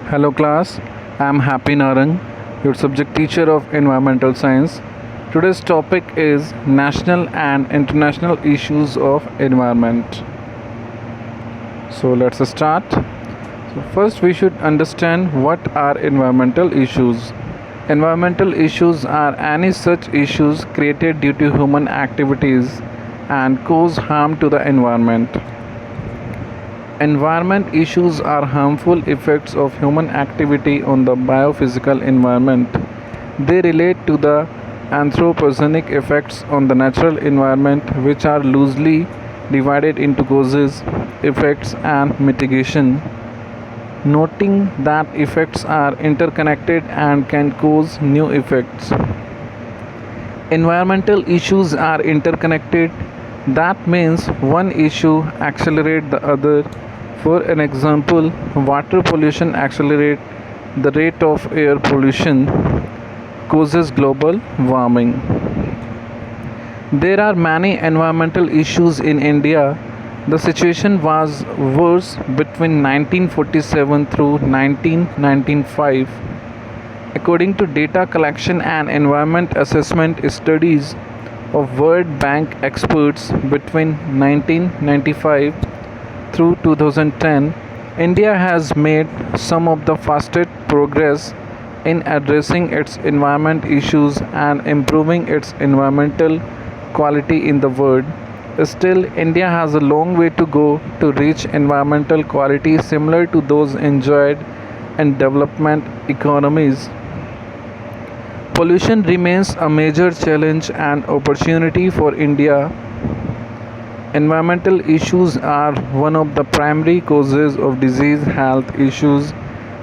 Hello class, I am Happy Narang, your subject teacher of environmental science. Today's topic is national and international issues of environment. So let's start. First we should understand what are environmental issues. Environmental issues are any such issues created due to human activities and cause harm to the environment. Environment issues are harmful effects of human activity on the biophysical environment. They relate to the anthropogenic effects on the natural environment, which are loosely divided into causes, effects, and mitigation. Noting that effects are interconnected and can cause new effects. Environmental issues are interconnected. That means one issue accelerates the other. For an example, water pollution accelerates the rate of air pollution, causes global warming. There are many environmental issues in India. The situation was worse between 1947 through 1995. According to data collection and environment assessment studies of World Bank experts between 1995 through 2010, India has made some of the fastest progress in addressing its environment issues and improving its environmental quality in the world. Still, India has a long way to go to reach environmental quality similar to those enjoyed in development economies. Pollution remains a major challenge and opportunity for India. Environmental issues are one of the primary causes of disease, health issues,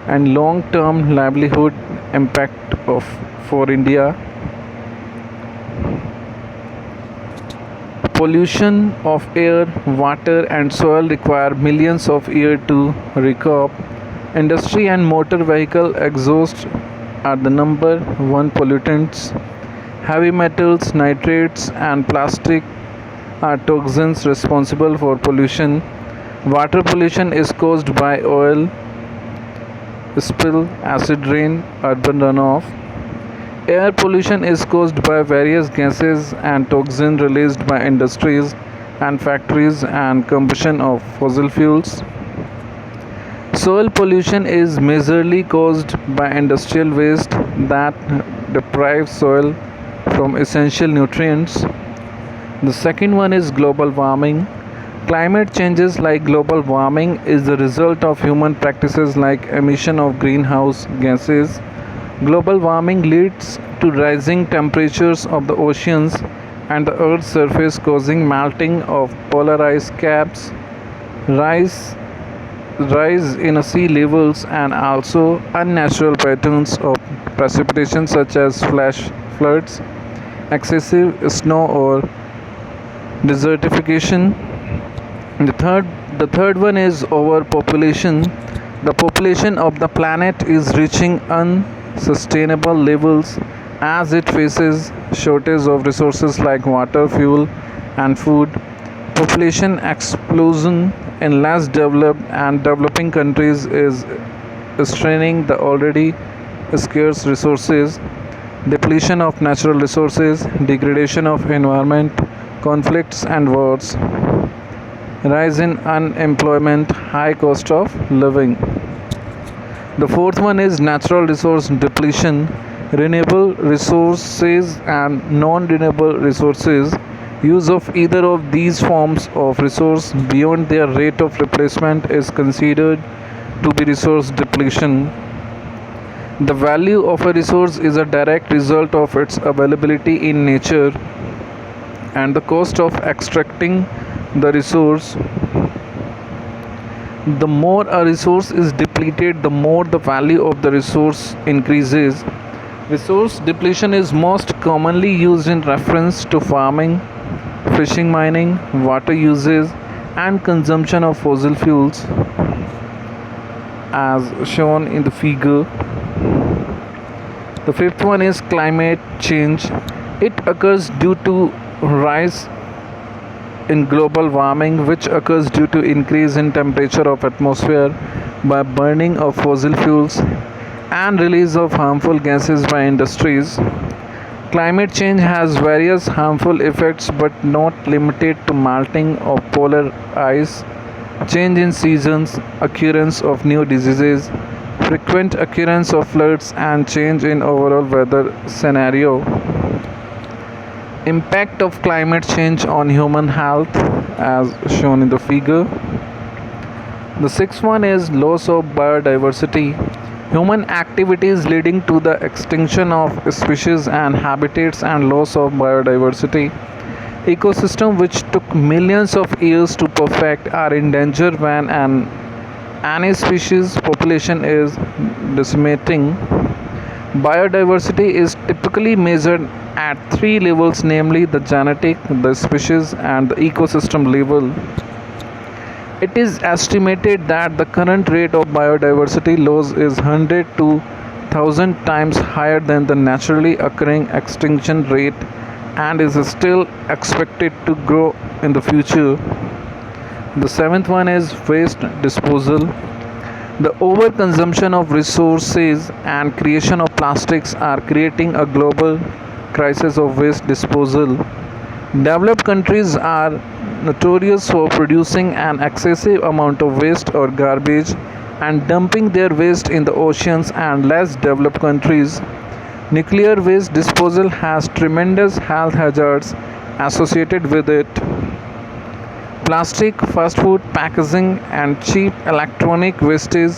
and long-term livelihood impact for India. Pollution of air, water, and soil require millions of years to recoup. Industry and motor vehicle exhaust are the number one pollutants. Heavy metals, nitrates, and plastic are toxins responsible for pollution. Water pollution is caused by oil spill, acid rain, urban runoff. Air pollution is caused by various gases and toxins released by industries and factories and combustion of fossil fuels. Soil pollution is majorly caused by industrial waste that deprives soil from essential nutrients. The second one is global warming. Climate changes like global warming is the result of human practices like emission of greenhouse gases. Global warming leads to rising temperatures of the oceans and the earth's surface, causing melting of polar ice caps, rise in sea levels, and also unnatural patterns of precipitation such as flash floods, excessive snow, or desertification. The third one is overpopulation. The population of the planet is reaching unsustainable levels as it faces shortage of resources like water, fuel, and food. Population explosion in less developed and developing countries is straining the already scarce resources. Depletion of natural resources, degradation of environment, conflicts and wars, rise in unemployment, high cost of living. The fourth one is natural resource depletion. Renewable resources and non-renewable resources use of either of these forms of resource beyond their rate of replacement is considered to be resource depletion. The value of a resource is a direct result of its availability in nature and the cost of extracting the resource. The more a resource is depleted, the more the value of the resource increases. Resource depletion is most commonly used in reference to farming, fishing, mining, water usage, and consumption of fossil fuels, as shown in the figure. The fifth one is climate change. It occurs due to rise in global warming, which occurs due to increase in temperature of atmosphere, by burning of fossil fuels and release of harmful gases by industries. Climate change has various harmful effects but not limited to melting of polar ice, change in seasons, occurrence of new diseases, frequent occurrence of floods and change in overall weather scenario. Impact of climate change on human health as shown in the figure. The sixth one is loss of biodiversity. Human activities leading to the extinction of species and habitats and loss of biodiversity. Ecosystem which took millions of years to perfect are in danger when any species population is decimating. Biodiversity is typically measured at three levels, namely the genetic, the species, and the ecosystem level. It is estimated that the current rate of biodiversity loss is 100 to 1000 times higher than the naturally occurring extinction rate and is still expected to grow in the future. The seventh one is waste disposal. The overconsumption of resources and creation of plastics are creating a global crisis of waste disposal. Developed countries are notorious for producing an excessive amount of waste or garbage and dumping their waste in the oceans, and less developed countries. Nuclear waste disposal has tremendous health hazards associated with it. Plastic, fast food packaging, and cheap electronic wastage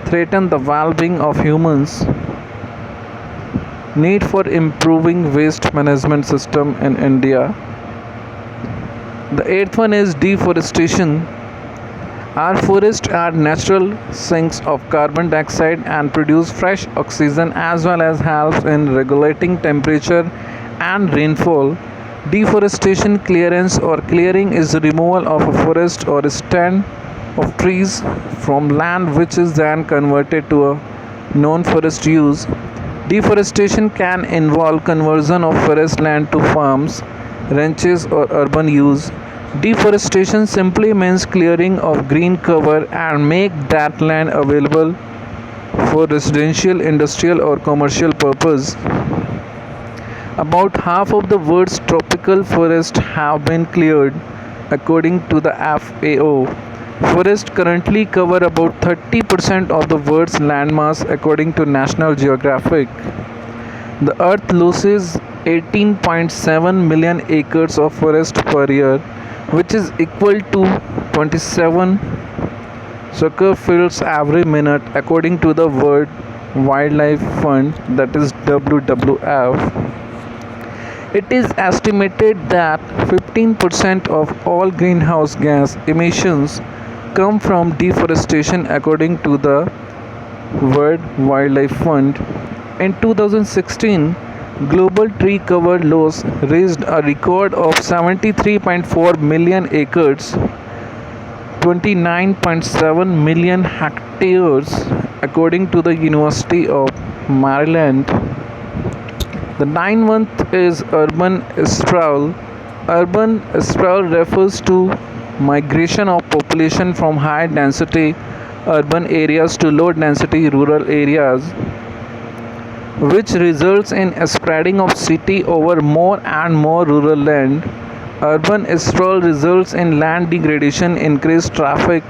threaten the well-being of humans. Need for improving waste management system in India. The eighth one is deforestation. Our forests are natural sinks of carbon dioxide and produce fresh oxygen as well as helps in regulating temperature and rainfall. Deforestation clearance or clearing is the removal of a forest or a stand of trees from land which is then converted to a non-forest use. Deforestation can involve conversion of forest land to farms, ranches or urban use. Deforestation simply means clearing of green cover and make that land available for residential, industrial or commercial purpose. About half of the world's tropical forests have been cleared, according to the FAO. Forests currently cover about 30% of the world's landmass, according to National Geographic. The Earth loses 18.7 million acres of forest per year, which is equal to 27 soccer fields every minute, according to the World Wildlife Fund, that is WWF. It is estimated that 15% of all greenhouse gas emissions come from deforestation, according to the World Wildlife Fund. In 2016, global tree cover loss reached a record of 73.4 million acres, 29.7 million hectares, according to the University of Maryland. The ninth is urban sprawl. Urban sprawl refers to migration of population from high density urban areas to low density rural areas, which results in a spreading of city over more and more rural land. Urban sprawl results in land degradation, increased traffic,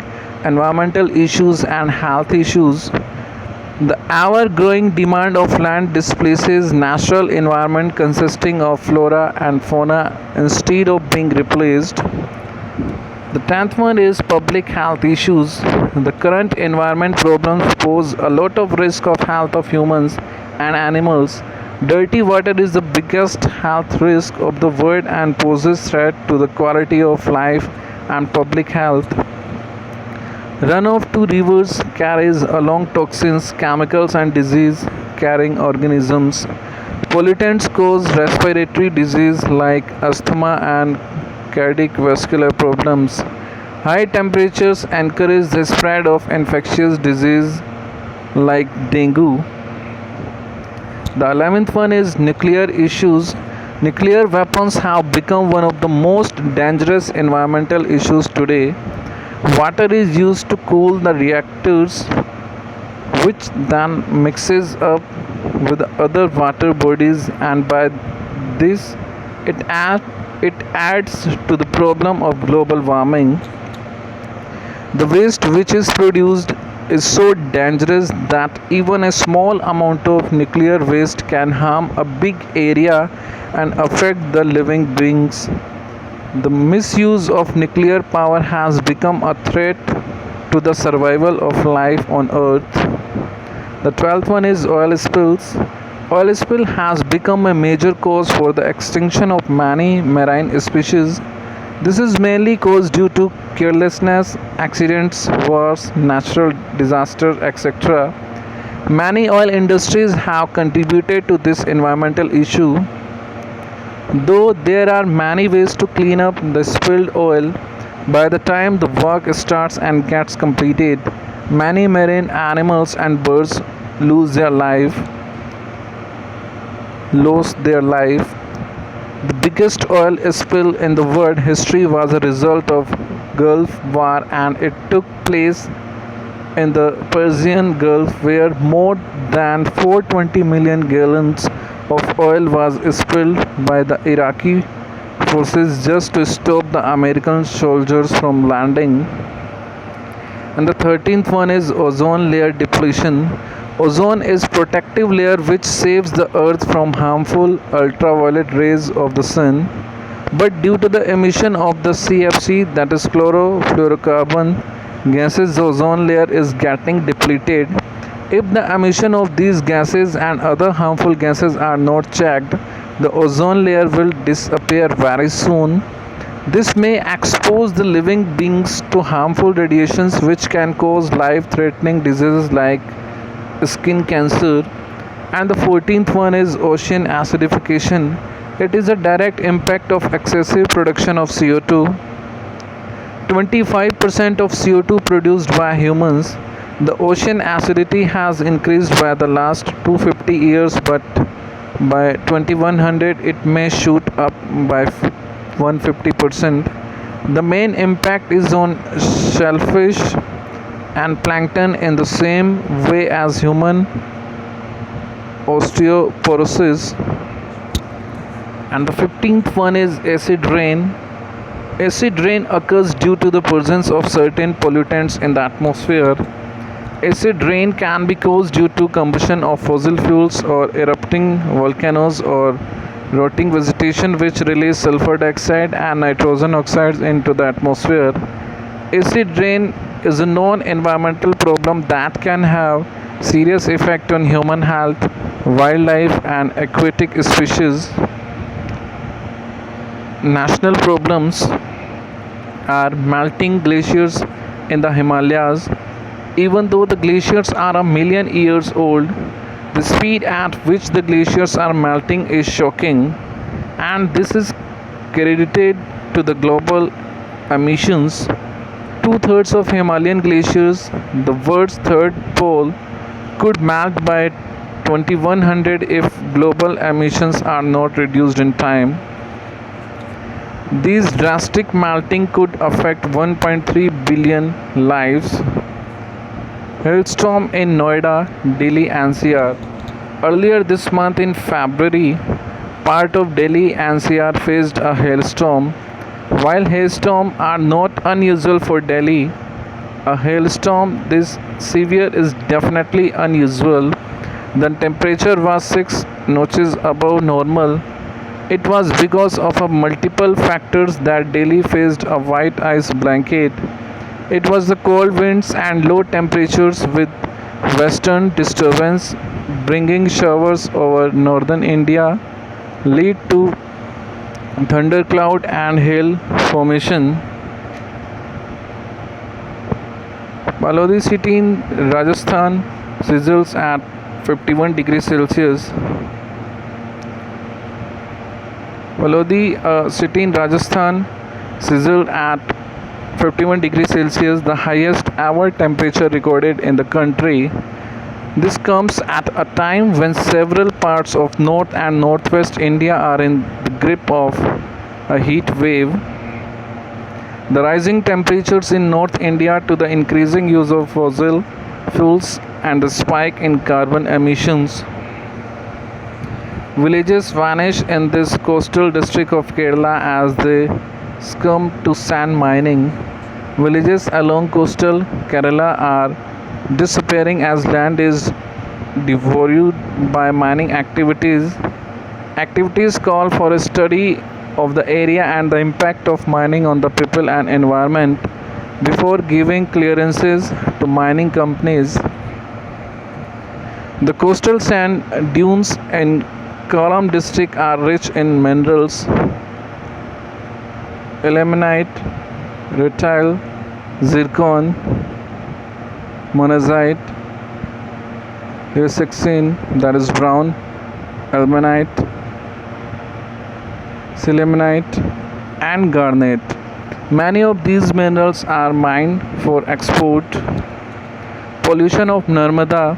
environmental issues and health issues. The ever-growing demand of land displaces natural environment consisting of flora and fauna instead of being replaced. The 10th one is public health issues. The current environment problems pose a lot of risk of health of humans and animals. Dirty water is the biggest health risk of the world and poses threat to the quality of life and public health. Runoff to rivers carries along toxins, chemicals and disease-carrying organisms. Pollutants cause respiratory disease like asthma and cardiovascular problems. High temperatures encourage the spread of infectious disease like dengue. The 11th one is nuclear issues. Nuclear weapons have become one of the most dangerous environmental issues today. Water is used to cool the reactors, which then mixes up with other water bodies, and by this it adds to the problem of global warming. The waste which is produced is so dangerous that even a small amount of nuclear waste can harm a big area and affect the living beings. The misuse of nuclear power has become a threat to the survival of life on Earth. The 12th one is oil spills. Oil spill has become a major cause for the extinction of many marine species. This is mainly caused due to carelessness, accidents, wars, natural disasters, etc. Many oil industries have contributed to this environmental issue. Though there are many ways to clean up the spilled oil, by the time the work starts and gets completed, many marine animals and birds lose their life. Lost their life. The biggest oil spill in the world history was a result of Gulf War, and it took place in the Persian Gulf, where more than 420 million gallons of oil was spilled by the Iraqi forces just to stop the American soldiers from landing. And the 13th one is ozone layer depletion. Ozone is protective layer which saves the earth from harmful ultraviolet rays of the sun. But due to the emission of the CFC, that is chlorofluorocarbon gases, the ozone layer is getting depleted. If the emission of these gases and other harmful gases are not checked, the ozone layer will disappear very soon. This may expose the living beings to harmful radiations which can cause life-threatening diseases like skin cancer. And the 14th one is ocean acidification. It is a direct impact of excessive production of CO2. 25% of CO2 produced by humans. The ocean acidity has increased by the last 250 years, but by 2100 it may shoot up by 150%. The main impact is on shellfish and plankton in the same way as human osteoporosis. And the 15th one is acid rain. Acid rain occurs due to the presence of certain pollutants in the atmosphere. Acid rain can be caused due to combustion of fossil fuels or erupting volcanoes or rotting vegetation which release sulfur dioxide and nitrogen oxides into the atmosphere. Acid rain is a known environmental problem that can have serious effect on human health, wildlife and aquatic species. National problems are melting glaciers in the Himalayas. Even though the glaciers are a million years old, the speed at which the glaciers are melting is shocking, and this is credited to the global emissions. Two-thirds of Himalayan glaciers, the world's third pole, could melt by 2100 if global emissions are not reduced in time. These drastic melting could affect 1.3 billion lives. Hailstorm in Noida, Delhi-NCR. Earlier this month in February, part of Delhi-NCR faced a hailstorm. While hailstorms are not unusual for Delhi, a hailstorm this severe is definitely unusual. The temperature was 6 notches above normal. It was because of multiple factors that Delhi faced a white ice blanket. It was the cold winds and low temperatures with western disturbance bringing showers over northern India lead to thundercloud and hail formation. Phalodi city in Rajasthan sizzles at 51 degrees Celsius. Phalodi, a city in Rajasthan, sizzled at 51 degrees Celsius, the highest ever temperature recorded in the country. This comes at a time when several parts of North and Northwest India are in the grip of a heat wave. The rising temperatures in North India to the increasing use of fossil fuels and the spike in carbon emissions. Villages vanish in this coastal district of Kerala as they succumb to sand mining. Villages along coastal Kerala are disappearing as land is devoured by mining activities. Activities call for a study of the area and the impact of mining on the people and environment before giving clearances to mining companies. The coastal sand dunes in Kollam district are rich in minerals, ilmenite, rutile, zircon, monazite, hexene, that is brown, ilmenite, sillimanite, and garnet. Many of these minerals are mined for export. Pollution of Narmada.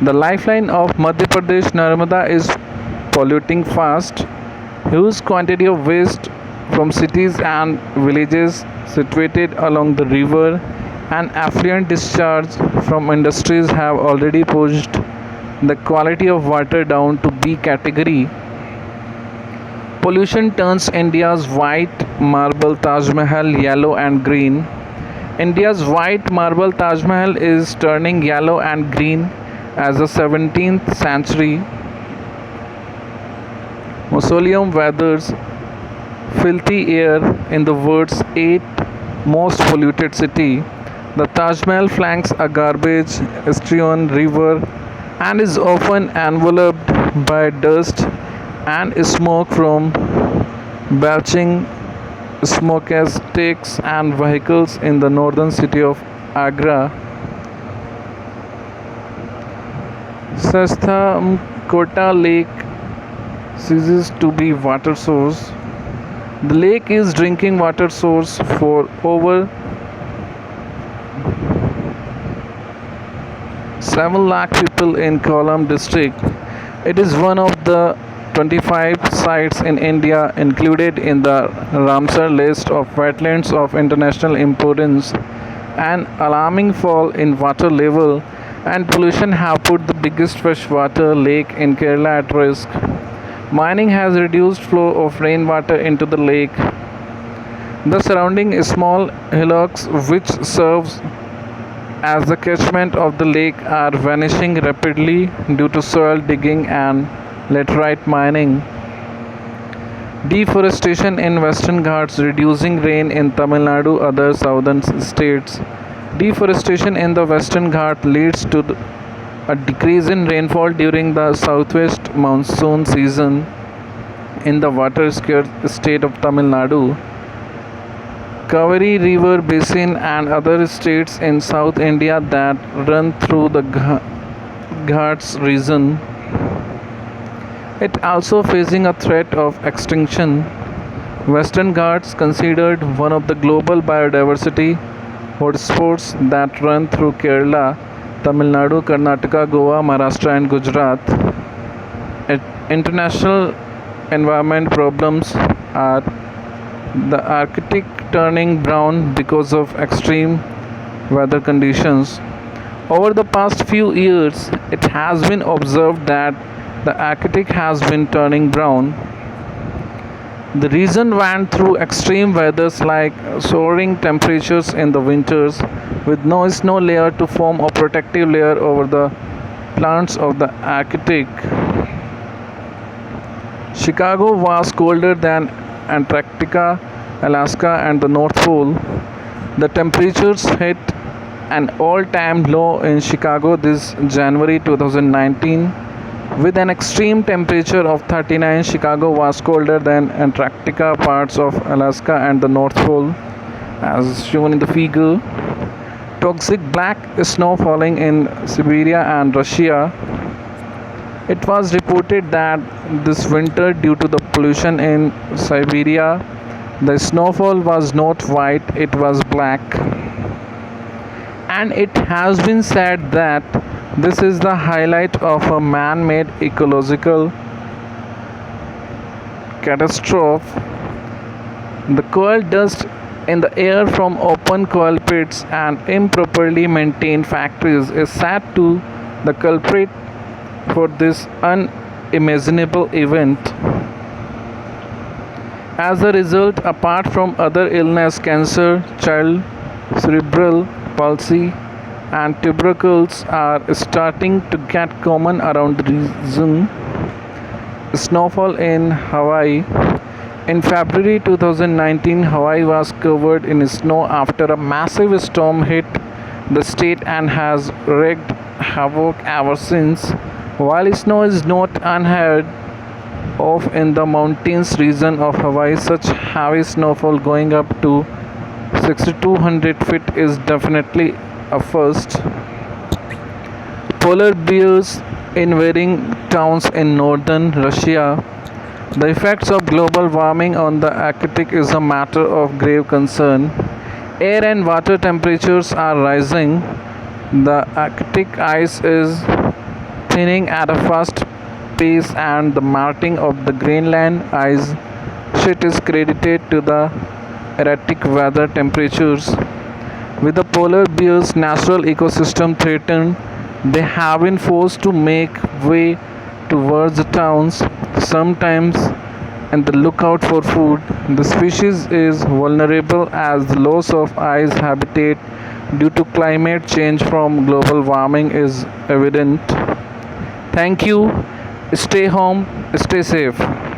The lifeline of Madhya Pradesh, Narmada, is polluting fast. Huge quantity of waste from cities and villages situated along the river and affluent discharge from industries have already pushed the quality of water down to B category. Pollution turns India's white marble Taj Mahal yellow and green. India's white marble Taj Mahal is turning yellow and green as the 17th century mausoleum weathers filthy air in the world's 8th most polluted city. The Taj Mahal flanks a garbage-strewn river and is often enveloped by dust and smoke from belching smokestacks and vehicles in the northern city of Agra. Sasthamkotta Lake ceases to be water source. The lake is drinking water source for over 7 lakh people in Kollam district. It is one of the 25 sites in India included in the Ramsar list of wetlands of international importance. An alarming fall in water level and pollution have put the biggest freshwater lake in Kerala at risk. Mining has reduced flow of rainwater into the lake. The surrounding small hillocks which serves as the catchment of the lake are vanishing rapidly due to soil digging and laterite mining. Deforestation in Western Ghats reducing rain in Tamil Nadu other southern states. Deforestation in the Western Ghats leads to a decrease in rainfall during the southwest monsoon season in the water-scarce state of Tamil Nadu, Kaveri River Basin and other states in South India that run through the Ghats region. It also facing a threat of extinction. Western Ghats considered one of the global biodiversity hotspots that run through Kerala, Tamil Nadu, Karnataka, Goa, Maharashtra and Gujarat. International environment problems are the Arctic turning brown because of extreme weather conditions. Over the past few years, it has been observed that the Arctic has been turning brown. The region went through extreme weathers like soaring temperatures in the winters with no snow layer to form a protective layer over the plants of the Arctic. Chicago was colder than Antarctica, Alaska and the North Pole. The temperatures hit an all-time low in Chicago this January 2019 with an extreme temperature of 39. Chicago was colder than Antarctica, parts of Alaska and the North Pole as shown in the figure. Toxic black snow falling in Siberia and Russia. It was reported that this winter, due to the pollution in Siberia, the snowfall was not white, it was black. And it has been said that this is the highlight of a man-made ecological catastrophe. The coal dust in the air from open coal pits and improperly maintained factories is said to the culprit for this unimaginable event. As a result, apart from other illness, cancer, child cerebral palsy, and tuberculosis are starting to get common around the region. Snowfall in Hawaii. In February 2019, Hawaii was covered in snow after a massive storm hit the state and has wreaked havoc ever since. While snow is not unheard of in the mountainous region of Hawaii, such heavy snowfall going up to 6,200 feet is definitely a first. Polar bears invading towns in northern Russia. The effects of global warming on the Arctic is a matter of grave concern. Air and water temperatures are rising. The Arctic ice is thinning at a fast pace, and the melting of the Greenland ice sheet is credited to the erratic weather temperatures. With the polar bears' natural ecosystem threatened, they have been forced to make way towards the towns, sometimes and the lookout for food. The species is vulnerable as the loss of ice habitat due to climate change from global warming is evident. Thank you. Stay home, stay safe.